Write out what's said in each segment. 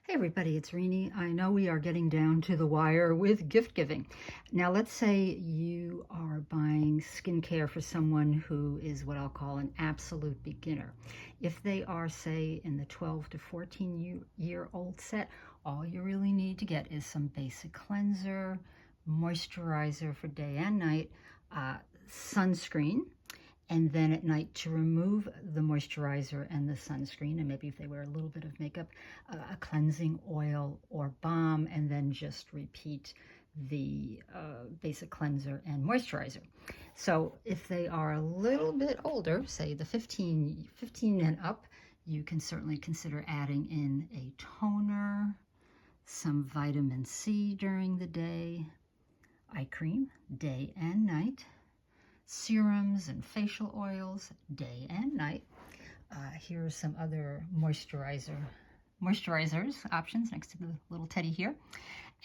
Hey everybody, it's Rini. I know we are getting down to the wire with gift giving. Now let's say you are buying skincare for someone who is what I'll call an absolute beginner. If they are, say, in the 12 to 14-year-old set, all you really need to get is some basic cleanser, moisturizer for day and night, sunscreen, and then at night to remove the moisturizer and the sunscreen, and maybe if they wear a little bit of makeup, a cleansing oil or balm, and then just repeat the basic cleanser and moisturizer. So if they are a little bit older, say the 15 and up, you can certainly consider adding in a toner, some vitamin C during the day, eye cream day and night, serums and facial oils day and night. Here are some other moisturizers options next to the little teddy here.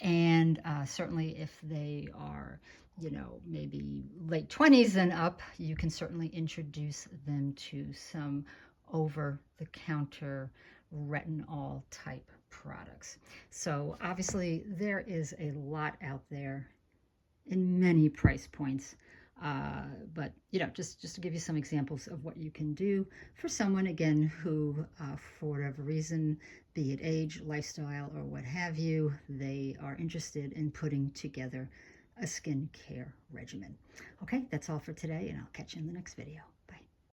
And certainly if they are, maybe late 20s and up, you can certainly introduce them to some over-the-counter retinol type products. So obviously there is a lot out there in many price points. But just to give you some examples of what you can do for someone, again, who for whatever reason, be it age, lifestyle, or what have you, they are interested in putting together a skincare regimen. Okay, that's all for today, and I'll catch you in the next video.